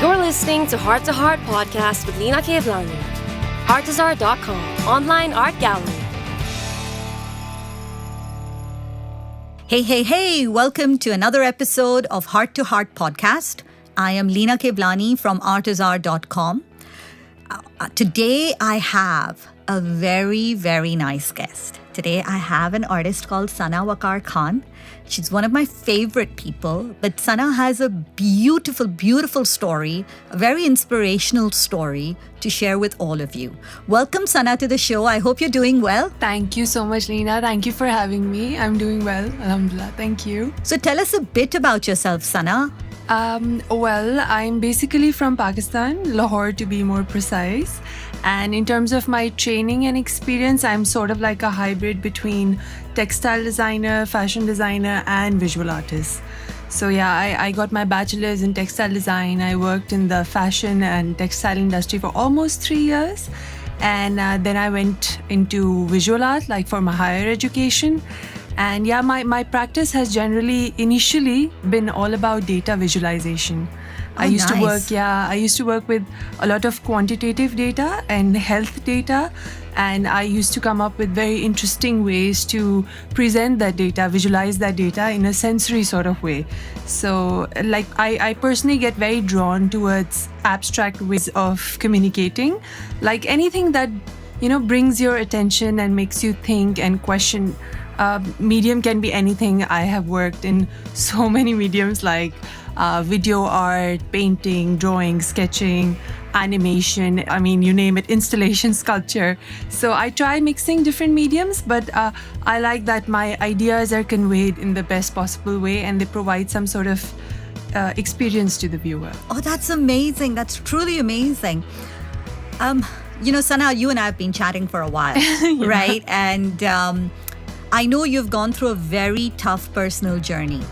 You're listening to Heart podcast with Lina Kevlani. Heartazar.com, online art gallery. Hey, welcome to another episode of Heart to Heart podcast. I am Lina Kevlani from Artazar.com. Today I have a very, very nice guest. Today I have an artist called Sana Waqar Khan. She's one of my favorite people, but Sana has a beautiful, beautiful story, a very inspirational story to share with all of you. Welcome, Sana, to the show. I hope you're doing well. Thank you so much, Lina. Thank you for having me. I'm doing well. Alhamdulillah. Thank you. So tell us a bit about yourself, Sana. Well, I'm basically from Pakistan, Lahore to be more precise. And in terms of my training and experience, I'm sort of like a hybrid between textile designer, fashion designer, and visual artist. So yeah, I got my bachelor's in textile design. I worked in the fashion and textile industry for almost 3 years. And then I went into visual art, like for my higher education. And yeah, my practice has generally initially been all about data visualization. I used to work with a lot of quantitative data and health data, and I used to come up with very interesting ways to present that data, visualize that data in a sensory sort of way. So like I personally get very drawn towards abstract ways of communicating, like anything that, brings your attention and makes you think and question. Medium can be anything. I have worked in so many mediums like video art, painting, drawing, sketching, animation, you name it, installation, sculpture. So I try mixing different mediums, but I like that my ideas are conveyed in the best possible way and they provide some sort of experience to the viewer. Oh, that's amazing. That's truly amazing. Sana, you and I have been chatting for a while, Yeah. right? And I know you've gone through a very tough personal journey.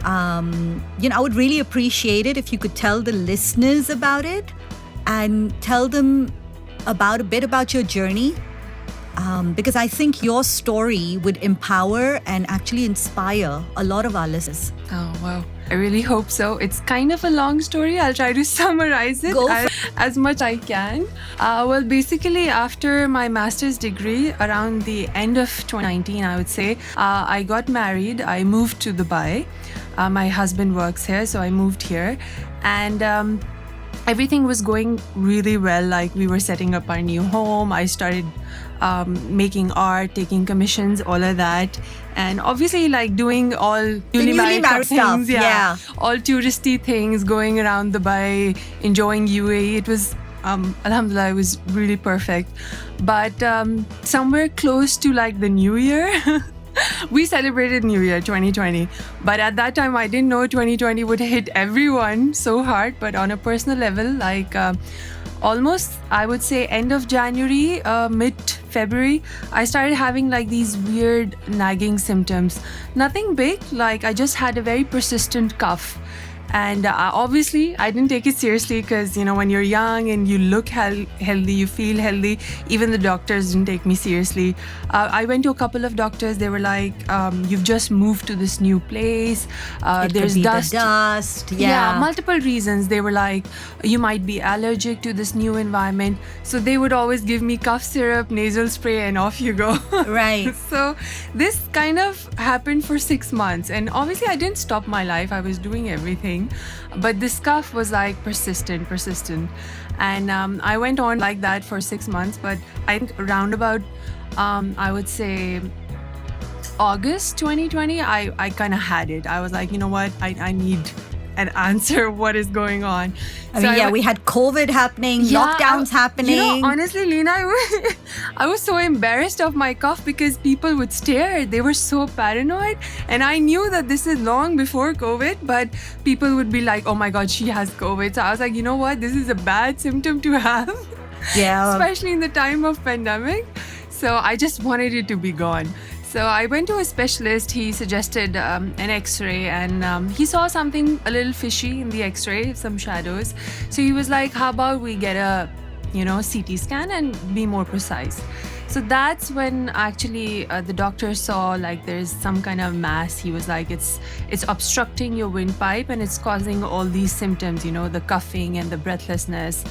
I would really appreciate it if you could tell the listeners about it and tell them a bit about your journey, because I think your story would empower and actually inspire a lot of our listeners. Oh, wow. I really hope so. It's kind of a long story. I'll try to summarize it as much I can. Well, basically, after my master's degree, around the end of 2019, I would say, I got married. I moved to Dubai. My husband works here, so I moved here. And everything was going really well. Like, we were setting up our new home. I started making art, taking commissions, all of that. And obviously, like, doing all newly married stuff. Things, yeah. All touristy things, going around Dubai, enjoying UAE. It was, alhamdulillah, it was really perfect. But somewhere close to like the New Year, we celebrated New Year 2020. But at that time, I didn't know 2020 would hit everyone so hard. But on a personal level, like almost, I would say, end of January, mid-February, I started having like these weird nagging symptoms. Nothing big, like I just had a very persistent cough. And obviously, I didn't take it seriously because, when you're young and you look healthy, you feel healthy, even the doctors didn't take me seriously. I went to a couple of doctors. They were like, you've just moved to this new place. There's dust. Yeah, multiple reasons. They were like, you might be allergic to this new environment. So they would always give me cough syrup, nasal spray, and off you go. Right. So this kind of happened for 6 months. And obviously, I didn't stop my life. I was doing everything. But this cough was like persistent. And I went on like that for 6 months. But I think around about, I would say, August 2020, I kind of had it. I was like, you know what? I need an answer. What is going on? We had COVID happening, lockdowns happening. Honestly, Lina, I was so embarrassed of my cough because people would stare. They were so paranoid. And I knew that this is long before COVID, but people would be like, oh my God, she has COVID. So I was like, you know what? This is a bad symptom to have. Yeah. Especially in the time of pandemic. So I just wanted it to be gone. So I went to a specialist. He suggested an X-ray, and he saw something a little fishy in the X-ray, some shadows. So he was like, how about we get a CT scan and be more precise. So that's when actually the doctor saw like there's some kind of mass. He was like, it's obstructing your windpipe and it's causing all these symptoms, the coughing and the breathlessness.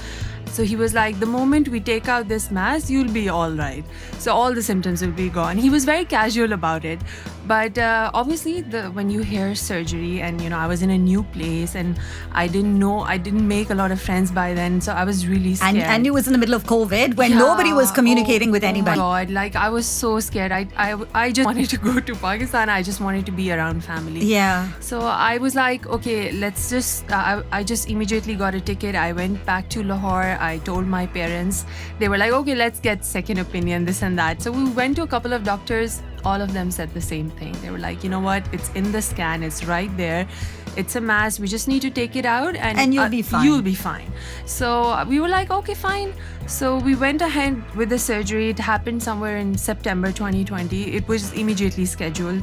So he was like, the moment we take out this mass, you'll be all right. So all the symptoms will be gone. He was very casual about it. But obviously, when you hear surgery and, I was in a new place and I didn't make a lot of friends by then. So I was really scared. And it was in the middle of COVID when nobody was communicating with anybody. Oh my God, like I was so scared. I just wanted to go to Pakistan. I just wanted to be around family. Yeah. So I was like, okay, let's just, I just immediately got a ticket. I went back to Lahore. I told my parents. They were like, okay, let's get second opinion, this and that. So we went to a couple of doctors. All of them said the same thing. They were like, you know what? It's in the scan. It's right there. It's a mass. We just need to take it out and you'll be fine. You'll be fine. So we were like, okay, fine. So we went ahead with the surgery. It happened somewhere in September 2020. It was immediately scheduled.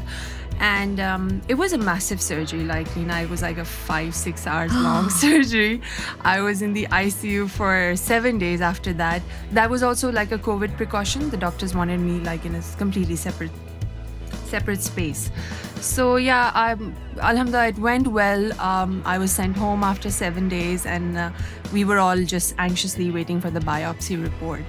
And it was a massive surgery, like Leena. It was like a 5-6 hours long surgery. I was in the ICU for 7 days after that. That was also like a COVID precaution. The doctors wanted me like in a completely separate space. So yeah, alhamdulillah, it went well. I was sent home after 7 days, and we were all just anxiously waiting for the biopsy report.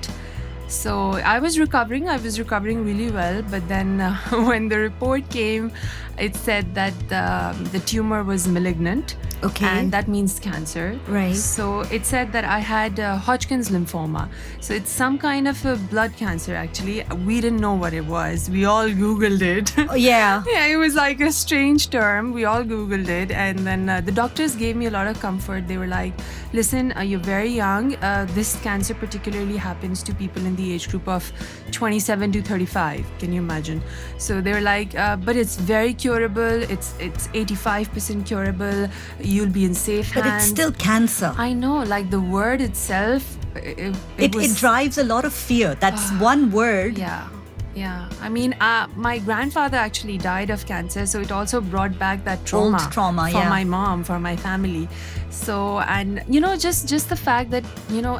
So I was recovering really well, but then when the report came, it said that the tumor was malignant. Okay. And that means cancer. Right. So it said that I had Hodgkin's lymphoma. So it's some kind of a blood cancer, actually. We didn't know what it was. We all Googled it. Oh, yeah. Yeah, it was like a strange term. We all Googled it. And then the doctors gave me a lot of comfort. They were like, listen, you're very young. This cancer particularly happens to people in the age group of 27 to 35. Can you imagine? So they were like, but it's very curable. It's 85% curable. You'll be in safe hands. But it's still cancer. I know, like the word itself, it drives a lot of fear. That's one word. Yeah. I mean, my grandfather actually died of cancer, so it also brought back that trauma, for my mom, for my family. So, and just the fact that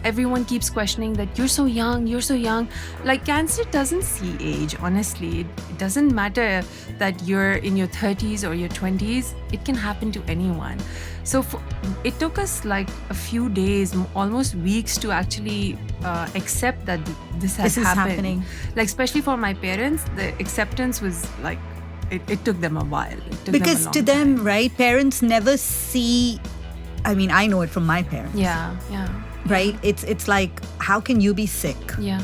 everyone keeps questioning that you're so young. Like cancer doesn't see age. Honestly, it doesn't matter that you're in your 30s or your 20s. It can happen to anyone. So it took us like a few days, almost weeks, to actually accept that this has happening. Like especially for my parents, the acceptance was like it took them a while. Because to them, right, parents never see. I mean, I know it from my parents. Yeah. Right? It's like, how can you be sick? Yeah.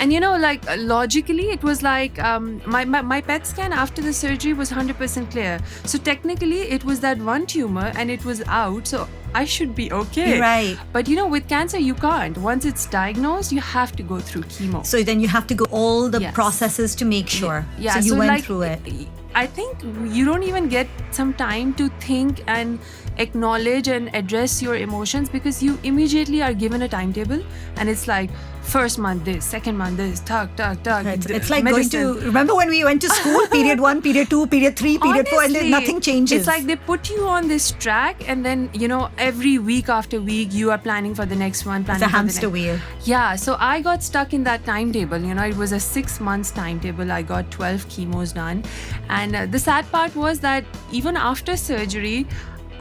And like logically, it was like my PET scan after the surgery was 100% clear. So technically, it was that one tumor and it was out. So I should be okay. Right. But with cancer, you can't. Once it's diagnosed, you have to go through chemo. So then you have to go all the processes to make sure. Yeah. So you went through it. I think you don't even get some time to think and acknowledge and address your emotions, because you immediately are given a timetable and it's like first month this, second month this, talk. It's like medicine. Remember when we went to school, period 1, period 2, period 3, period 4, and nothing changes. It's like they put you on this track and then, every week after week, you are planning for the next one. It's a hamster wheel. Yeah, so I got stuck in that timetable. It was a 6 months timetable. I got 12 chemos done. And the sad part was that even after surgery,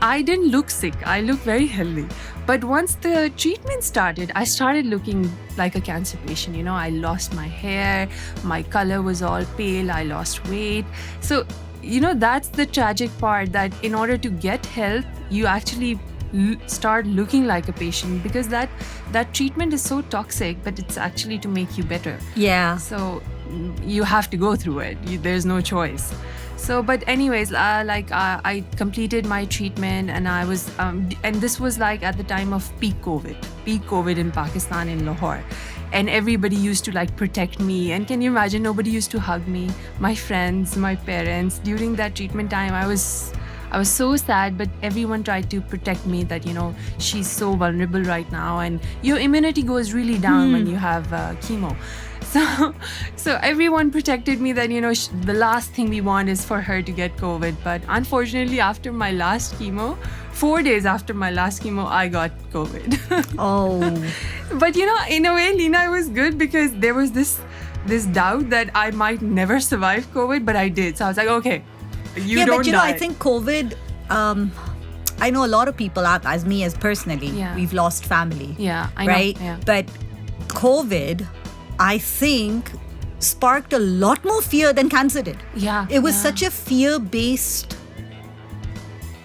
I didn't look sick. I looked very healthy. But once the treatment started, I started looking like a cancer patient. I lost my hair, my color was all pale, I lost weight. So, that's the tragic part, that in order to get health, you actually start looking like a patient, because that treatment is so toxic, but it's actually to make you better. Yeah. So you have to go through it. There's no choice. So, but anyways, I completed my treatment, and I was, and this was like at the time of peak COVID in Pakistan, in Lahore. And everybody used to like protect me. And can you imagine, nobody used to hug me, my friends, my parents. During that treatment time, I was so sad, but everyone tried to protect me that, she's so vulnerable right now, and your immunity goes really down when you have chemo. So everyone protected me that, the last thing we want is for her to get COVID. But unfortunately, after my last chemo, 4 days after my last chemo, I got COVID. Oh. But, in a way, Leena, it was good, because there was this this doubt that I might never survive COVID, but I did. So I was like, okay, you don't but you die. know, I think COVID, I know a lot of people, as me as personally, Yeah. we've lost family. Yeah, I know, Right? yeah. But COVID, I think, sparked a lot more fear than cancer did. Yeah, It was yeah. such a fear-based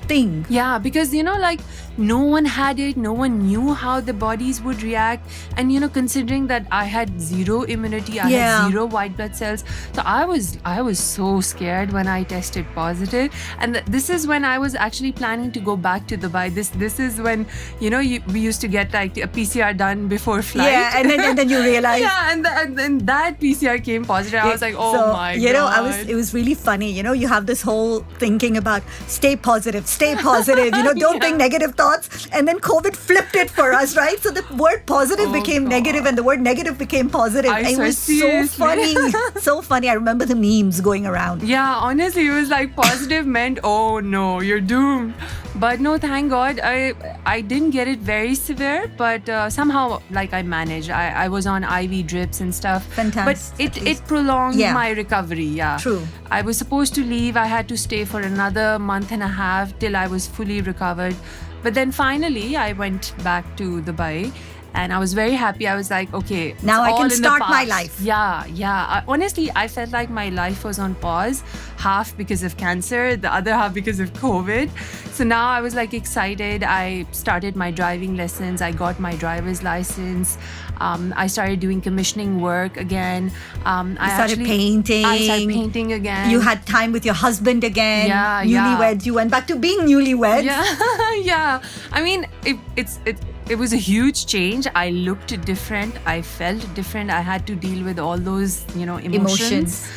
thing. Yeah, because like no one had it, no one knew how the bodies would react, and considering that I had zero immunity, I Yeah. had zero white blood cells, so I was so scared when I tested positive, and this is when I was actually planning to go back to Dubai. This is when we used to get like a PCR done before flight. Yeah, and then you realize. yeah, and then that PCR came positive. I was like, oh So, my god. it was really funny. You have this whole thinking about stay positive, don't Yeah. think negative thoughts. And then COVID flipped it for us, right? So the word positive Oh, became God. negative and the word negative became positive. I It swear, was so seriously. funny. So funny. I remember the memes going around. Yeah, honestly, it was like positive meant, oh no, you're doomed. But no, thank God, I didn't get it very severe, but somehow like I managed. I was on IV drips and stuff. Fantastic. But it prolonged Yeah. my recovery. Yeah, True. I was supposed to leave. I had to stay for another month and a half till I was fully recovered. But then finally, I went back to Dubai. And I was very happy. I was like, okay, it's Now I all can in the start my past. life. Yeah. Honestly, I felt like my life was on pause, half because of cancer, the other half because of COVID. So now I was like excited. I started my driving lessons. I got my driver's license. I started doing commissioning work again. I started painting. I started painting again. You had time with your husband again. Yeah, Newlyweds. You went back to being newlyweds. Yeah. I mean, it was a huge change. I looked different. I felt different. I had to deal with all those, emotions.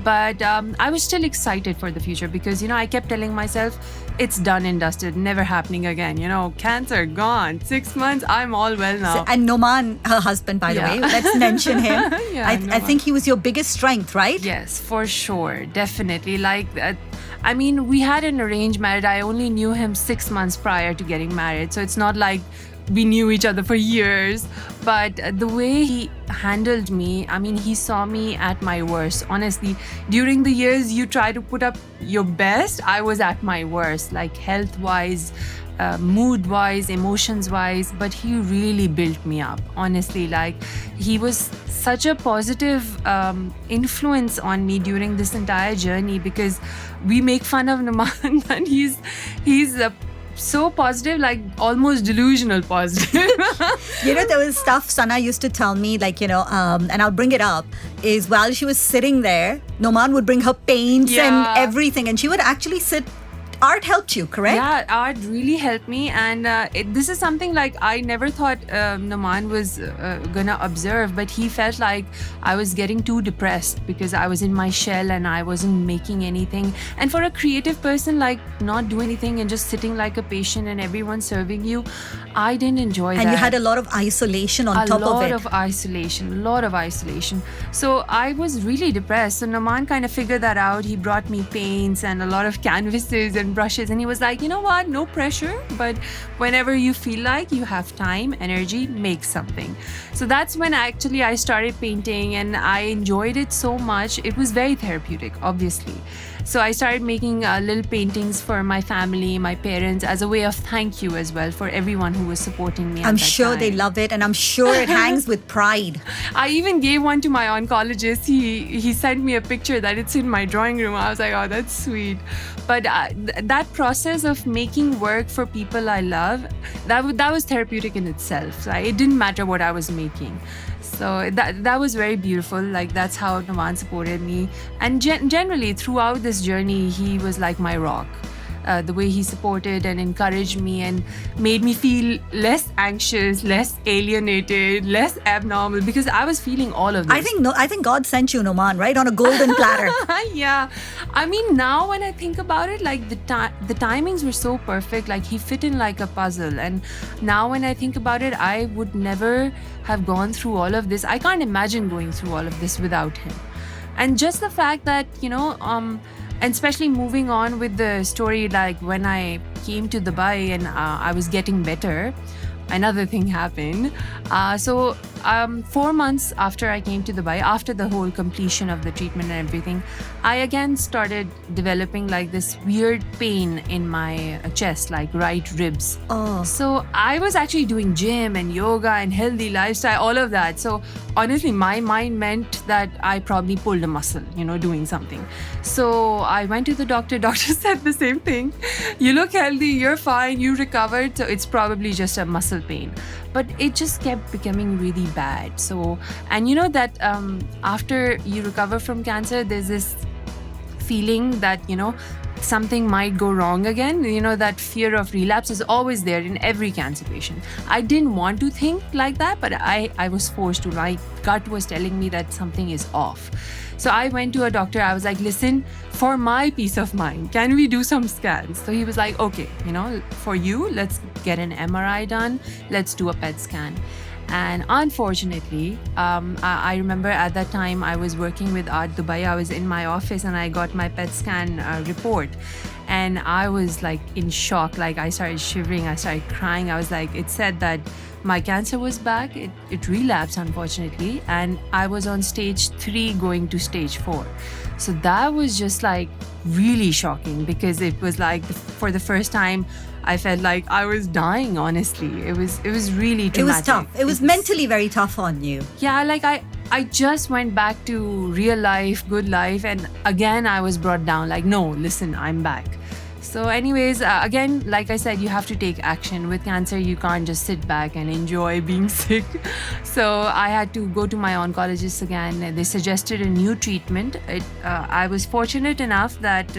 But I was still excited for the future because, I kept telling myself, it's done and dusted, never happening again. Cancer gone. 6 months, I'm all well now. And Noman, her husband, by the Yeah. way, let's mention him. Yeah, I Noman. think he was your biggest strength, right? Yes, for sure. Definitely. Like that. I mean, we had an arranged marriage. I only knew him 6 months prior to getting married. So it's not like we knew each other for years. But the way he handled me, I mean, he saw me at my worst. Honestly, during the years you try to put up your best, I was at my worst, like health-wise, mood-wise, emotions-wise. But he really built me up. Honestly, like he was such a positive influence on me during this entire journey because we make fun of Noman and he's so positive, like almost delusional positive. There was stuff Sana used to tell me, like, and I'll bring it up, is while she was sitting there, Noman would bring her paints and Yeah. everything, and she would actually sit. Art helped you, correct? Yeah, art really helped me, and this is something like I never thought Noman was gonna observe, but he felt like I was getting too depressed because I was in my shell and I wasn't making anything. And for a creative person, like not do anything and just sitting like a patient and everyone serving you, I didn't enjoy that. And you had a lot of isolation on top of A it. lot of isolation. So I was really depressed. So Naman kind of figured that out. He brought me paints and a lot of canvases and brushes. And he was like, you know what? No pressure. But whenever you feel like you have time, energy, make something. So that's when I started painting and I enjoyed it so much. It was very therapeutic, obviously. So I started making little paintings for my family, my parents, as a way of thank you as well for everyone who was supporting me. I'm sure they love it, and I'm sure it hangs with pride. I even gave one to my oncologist. He sent me a picture that it's in my drawing room. I was like, oh, that's sweet. But that process of making work for people I love, that was therapeutic in itself. So it didn't matter what I was making. So that was very beautiful. Like that's how Naman supported me. And generally throughout this journey, he was like my rock. The way he supported and encouraged me and made me feel less anxious, less alienated, less abnormal, because I was feeling all of this. I think God sent you, Noman, right, on a golden platter. Yeah. I mean, now when I think about it, like the timings were so perfect. Like he fit in like a puzzle. And now when I think about it, I would never have gone through all of this. I can't imagine going through all of this without him. And just the fact that, and especially moving on with the story, like when I came to Dubai and I was getting better, another thing happened. 4 months after I came to Dubai, after the whole completion of the treatment and everything, I again started developing like this weird pain in my chest, like right ribs. Oh. So I was actually doing gym and yoga and healthy lifestyle, all of that. So honestly, my mind meant that I probably pulled a muscle, doing something. So I went to the doctor. Doctor said the same thing. You look healthy, you're fine, you recovered. So it's probably just a muscle pain. But it just kept becoming really bad. So, and you know that after you recover from cancer, there's this feeling that, something might go wrong again. That fear of relapse is always there in every cancer patient. I didn't want to think like that, but I was forced to. My gut was telling me that something is off. So I went to a doctor. I was like, listen, for my peace of mind, can we do some scans? So he was like, okay, for you, let's get an MRI done. Let's do a PET scan. And unfortunately, I remember at that time I was working with Art Dubai. I was in my office and I got my PET scan report. And I was like in shock. Like I started shivering. I started crying. I was like, it said that my cancer was back. It relapsed, unfortunately. And I was on stage 3 going to stage 4. So that was just like really shocking because it was like for the first time, I felt like I was dying, honestly. It was really traumatic. It was tough. It was mentally very tough on you. Yeah, like I just went back to real life, good life. And again, I was brought down like, no, listen, I'm back. So anyways, again, like I said, you have to take action. With cancer, you can't just sit back and enjoy being sick. So I had to go to my oncologist again. They suggested a new treatment. I was fortunate enough that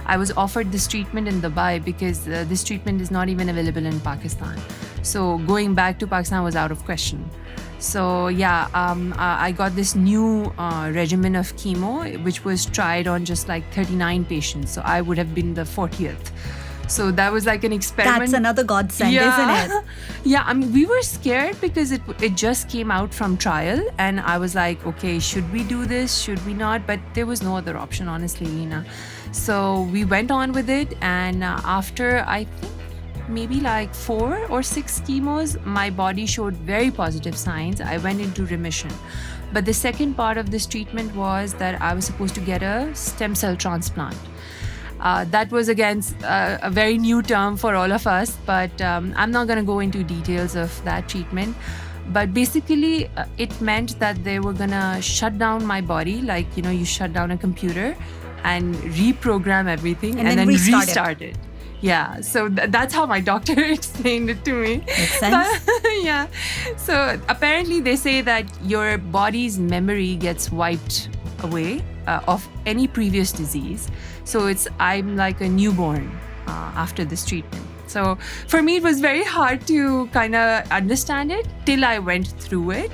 I was offered this treatment in Dubai because this treatment is not even available in Pakistan. So going back to Pakistan was out of question. So yeah, I got this new regimen of chemo, which was tried on just like 39 patients. So I would have been the 40th. So that was like an experiment. That's another godsend, isn't it? Yeah, I mean, we were scared because it just came out from trial. And I was like, okay, should we do this? Should we not? But there was no other option, honestly, Leena. So we went on with it. And after, I think, maybe like 4 or 6 chemos, my body showed very positive signs. I went into remission. But the second part of this treatment was that I was supposed to get a stem cell transplant. That was again a very new term for all of us, but I'm not going to go into details of that treatment. But basically, it meant that they were going to shut down my body, like, you shut down a computer and reprogram everything and then restart it. Yeah, so that's how my doctor explained it to me. Makes sense. Yeah. So apparently they say that your body's memory gets wiped away of any previous disease. So I'm like a newborn after this treatment. So for me, it was very hard to kind of understand it till I went through it.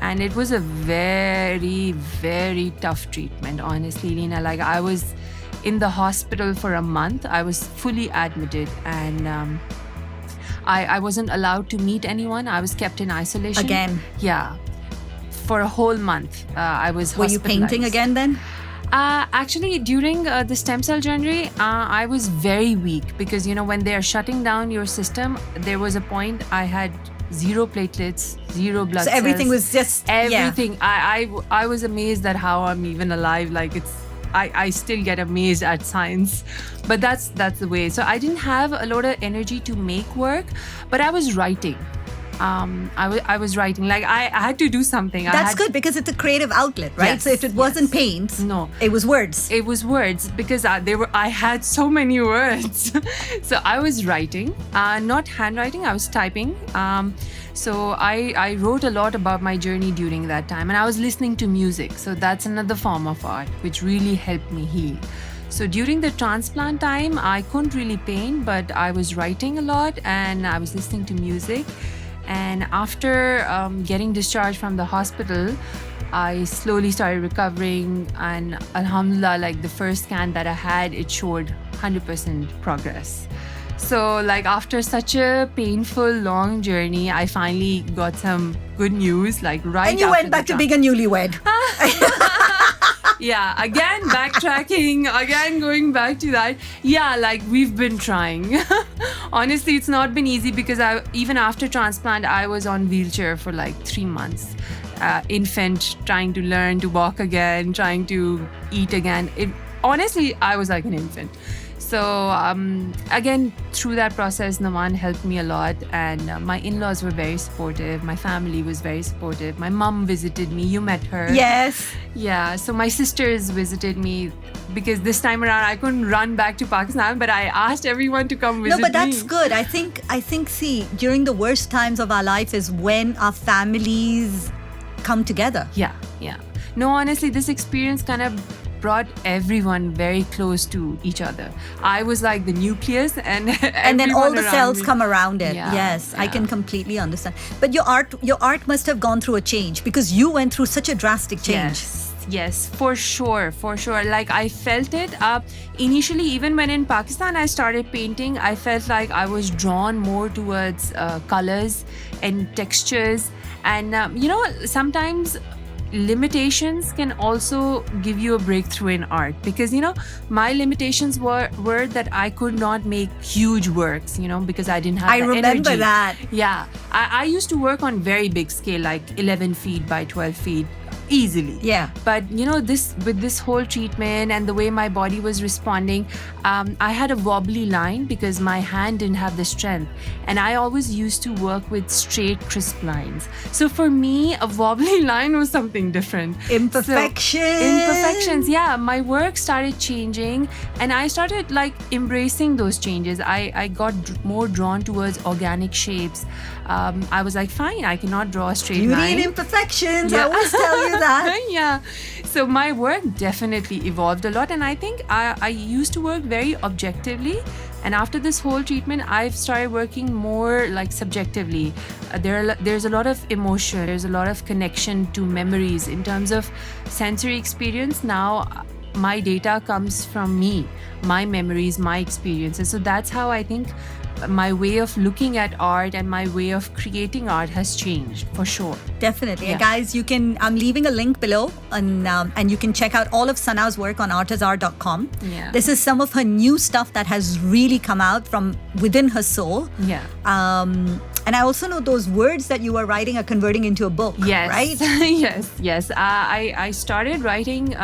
And it was a very, very tough treatment, honestly, Leena. Like I was in the hospital for a month. I was fully admitted and I wasn't allowed to meet anyone. I was kept in isolation. Again? Yeah. For a whole month, I was hospitalized. Were you painting again then? Actually, during the stem cell journey, I was very weak because, when they're shutting down your system, there was a point I had 0 platelets, 0 blood cells. So everything was just... Everything. Yeah. I was amazed at how I'm even alive. Like I still get amazed at science, but that's the way. So I didn't have a lot of energy to make work, but I was writing. I was writing. Like I had to do something. That's good because it's a creative outlet, right? Yes, so if it wasn't paint, no, it was words. It was words because I had so many words. So I was writing, not handwriting. I was typing. So I wrote a lot about my journey during that time, and I was listening to music. So that's another form of art which really helped me heal. So during the transplant time, I couldn't really paint, but I was writing a lot and I was listening to music. And after getting discharged from the hospital, I slowly started recovering, and alhamdulillah, like the first scan that I had, it showed 100% progress. So like after such a painful, long journey, I finally got some good news, like right after. And you went back to being a newlywed. Yeah, again backtracking, again going back to that. Yeah, like we've been trying. Honestly, it's not been easy because even after transplant, I was on wheelchair for like 3 months. Infant, trying to learn to walk again, trying to eat again. Honestly, I was like an infant. So again, through that process, Naman helped me a lot, and my in-laws were very supportive. My family was very supportive. My mom visited me. You met her. Yes. Yeah. So my sisters visited me because this time around I couldn't run back to Pakistan, but I asked everyone to come visit No, but that's me. good. I think, see, during the worst times of our life is when our families come together. Yeah. No, honestly, this experience kind of brought everyone very close to each other. I was like the nucleus, and And then all the everyone cells around me. come around it. Yeah, Yes, I yeah. can completely understand. But your art must have gone through a change because you went through such a drastic change. Yes, for sure. Like I felt it. Initially, even when in Pakistan I started painting, I felt like I was drawn more towards colors and textures. And sometimes limitations can also give you a breakthrough in art, because my limitations were that I could not make huge works, because I didn't have I the remember energy. that. Yeah, I used to work on very big scale, like 11 feet by 12 feet easily. Yeah. But with this whole treatment and the way my body was responding, I had a wobbly line because my hand didn't have the strength, and I always used to work with straight, crisp lines. So for me, a wobbly line was something different. Imperfections. Yeah, my work started changing, and I started like embracing those changes. I got more drawn towards organic shapes. I was like, fine, I cannot draw a straight Beauty line. and imperfections. I Yeah. always tell you that. Yeah. So my work definitely evolved a lot, and I think I used to work very objectively. And after this whole treatment, I've started working more like subjectively. There's a lot of emotion, there's a lot of connection to memories in terms of sensory experience. Now, my data comes from me, my memories, my experiences. So that's how I think my way of looking at art and my way of creating art has changed, for sure. Definitely. Yeah. Guys, I'm leaving a link below and you can check out all of Sana's work on artazar.com. Yeah. This is some of her new stuff that has really come out from within her soul. Yeah. And I also know those words that you were writing are converting into a book, Yes. right? Yes. I started writing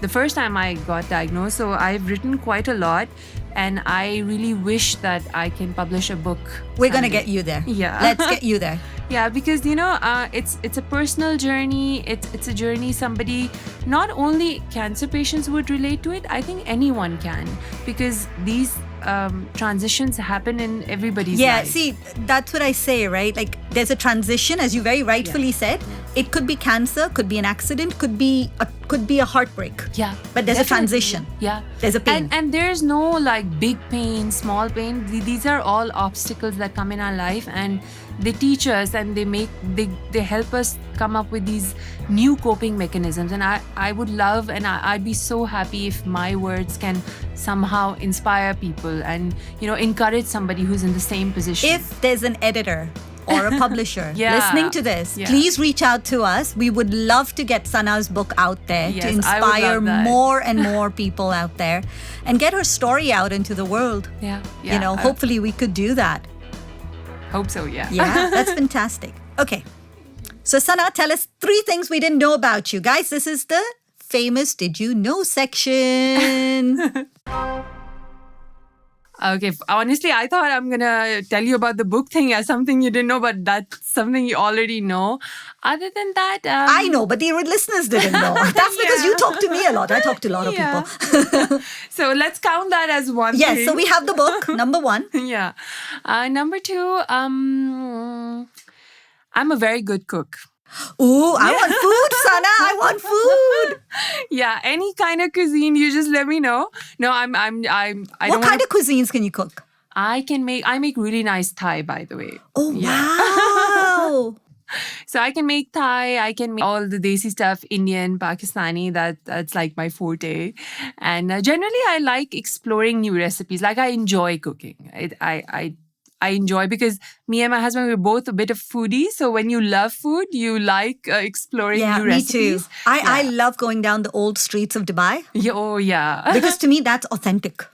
the first time I got diagnosed. So I've written quite a lot, and I really wish that I can publish a book. We're going to someday. get you there. Yeah. Let's get you there. Yeah, because it's a personal journey. It's a journey somebody, not only cancer patients would relate to it. I think anyone can, because these transitions happen in everybody's Yeah, life. see, that's what I say, right? Like, there's a transition, as you very rightfully said. It could be cancer, could be an accident, could be a heartbreak. Yeah, But there's definitely. a transition. Yeah, There's a pain. and there's no like big pain, small pain. These are all obstacles that come in our life, and they teach us, and they help us come up with these new coping mechanisms. And I would love, and I'd be so happy if my words can somehow inspire people and encourage somebody who's in the same position. If there's an editor or a publisher Yeah. listening to this, Yeah. please reach out to us. We would love to get Sana's book out there Yes, to I would inspire love that. more and more people out there and get her story out into the world. yeah, Hopefully we could do that. hope so. Yeah. Yeah, that's fantastic. Okay. So Sana, tell us 3 things we didn't know about you. Guys, this is the famous Did You Know section. Okay, honestly, I thought I'm gonna tell you about the book thing as something you didn't know, but that's something you already know. Other than that, I know, but the listeners didn't know. That's because you talk to me a lot. I talk to a lot of Yeah. people. So let's count that as one Yes, thing. so we have the book, number 1. Yeah. Number 2, I'm a very good cook. Ooh, I want food, Sana. I want food. Yeah, any kind of cuisine, you just let me know. No, I What don't kind of cuisines can you cook? I make really nice Thai, by the way. Oh, wow. So I can make Thai, I can make all the desi stuff, Indian, Pakistani, that's like my forte. And generally I like exploring new recipes. Like I enjoy cooking. I enjoy, because me and my husband, we're both a bit of foodies. So when you love food, you like exploring Yeah, new me recipes. too. I love going down the old streets of Dubai Yeah, oh, yeah. because to me that's authentic.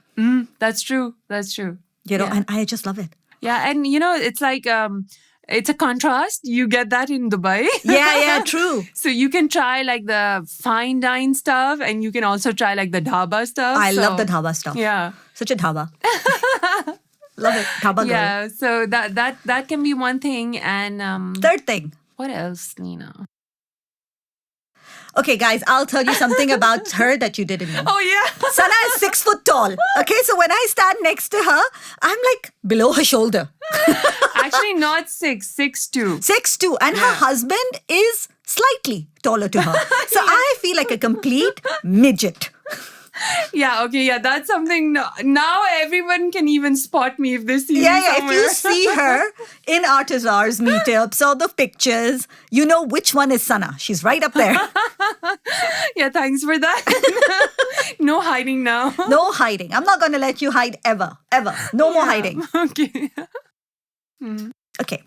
That's true. That's true. You know, Yeah. and I just love it. Yeah, and it's like it's a contrast. You get that in Dubai. Yeah, true. So you can try like the fine dine stuff, and you can also try like the dhaba stuff. I love So, the dhaba stuff. Yeah. Such a dhaba. Love it. Dhaba girl. Yeah. So that can be one thing. And Third thing. what else, Nina? Okay, guys, I'll tell you something about her that you didn't know. Oh yeah. Sana is 6 foot tall. Okay, so when I stand next to her, I'm like below her shoulder. Actually, not 6'2". 6'2", and her husband is slightly taller to her. So I feel like a complete midget. Yeah, okay, yeah, that's something. Now everyone can even spot me if they see me If somewhere. you see her in Artisar's meetups or the pictures, you know which one is Sana. She's right up there. Yeah, thanks for that. No hiding now. No hiding. I'm not going to let you hide ever. No more hiding. Okay. Okay.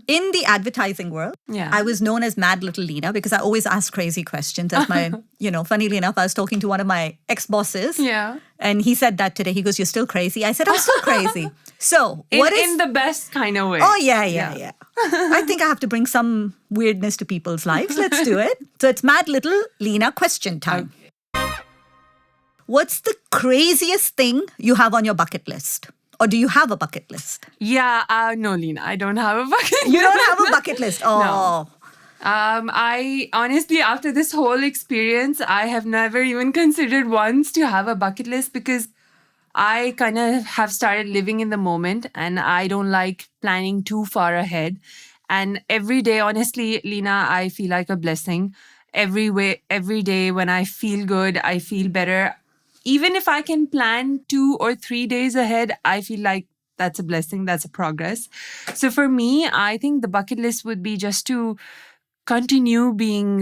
In the advertising world, Yeah. I was known as Mad Little Lena because I always ask crazy questions. As my, funnily enough, I was talking to one of my ex-bosses. Yeah. And he said that today. He goes, "You're still crazy." I said, "I'm still crazy." So, what is... in the best kind of way. Oh, yeah. I think I have to bring some weirdness to people's lives. Let's do it. So it's Mad Little Lena question time. What's the craziest thing you have on your bucket list? Or do you have a bucket list? Yeah, no, Lena, I don't have a bucket. You don't have a bucket list? Oh. I honestly, after this whole experience, I have never even considered once to have a bucket list, because I kind of have started living in the moment, and I don't like planning too far ahead. And every day, honestly, Lena, I feel like a blessing. Every day when I feel good, I feel better. Even if I can plan 2 or 3 days ahead, I feel like that's a blessing, that's a progress. So for me, I think the bucket list would be just to continue being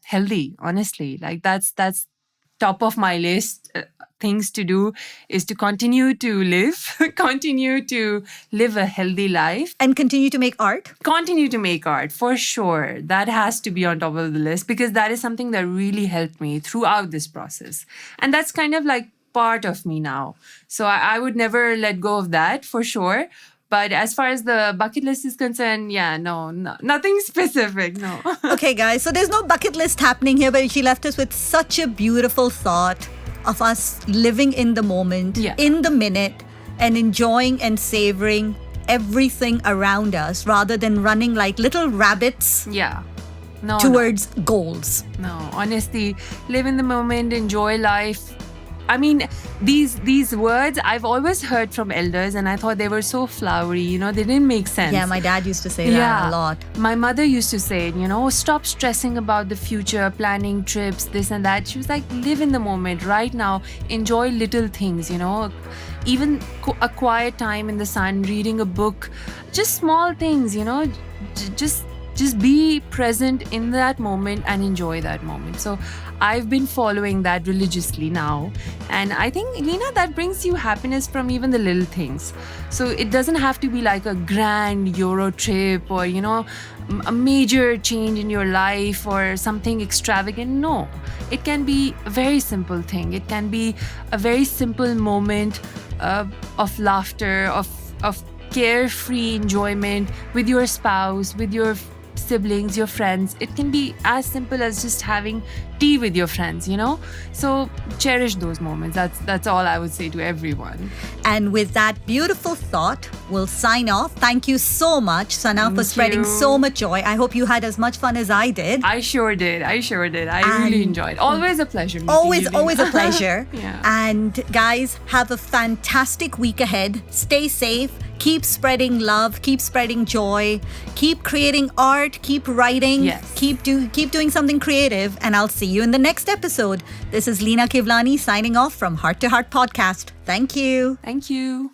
healthy, honestly. Like that's top of my list. Things to do is to continue to live, continue to live a healthy life. And continue to make art? Continue to make art, for sure. That has to be on top of the list, because that is something that really helped me throughout this process. And that's kind of like part of me now. So I would never let go of that, for sure. But as far as the bucket list is concerned, no, nothing specific, no. Okay, guys, so there's no bucket list happening here, but she left us with such a beautiful thought of us living in the moment, in the minute, and enjoying and savoring everything around us rather than running like little rabbits towards goals. No, honestly, live in the moment, enjoy life. I mean, these words I've always heard from elders, and I thought they were so flowery, they didn't make sense. Yeah, my dad used to say that a lot. My mother used to say it, stop stressing about the future, planning trips, this and that. She was like, live in the moment right now, enjoy little things, even a quiet time in the sun, reading a book, just small things, just be present in that moment and enjoy that moment. So I've been following that religiously now. And I think, Lena, that brings you happiness from even the little things. So it doesn't have to be like a grand Euro trip or, a major change in your life or something extravagant. No, it can be a very simple thing. It can be a very simple moment of laughter, of carefree enjoyment with your spouse, with your siblings, your friends. It can be as simple as just having tea with your friends, So cherish those moments. That's all I would say to everyone. And with that beautiful thought, we'll sign off. Thank you so much, Sana, for spreading so much joy. I hope you had as much fun as I did. I sure did. I really enjoyed. Always a pleasure meeting Always you, a pleasure. Yeah. And guys, have a fantastic week ahead. Stay safe. Keep spreading love, keep spreading joy, keep creating art, keep writing, keep doing something creative, and I'll see you in the next episode. This is Lena Kevlani signing off from Heart to Heart Podcast. Thank you. Thank you.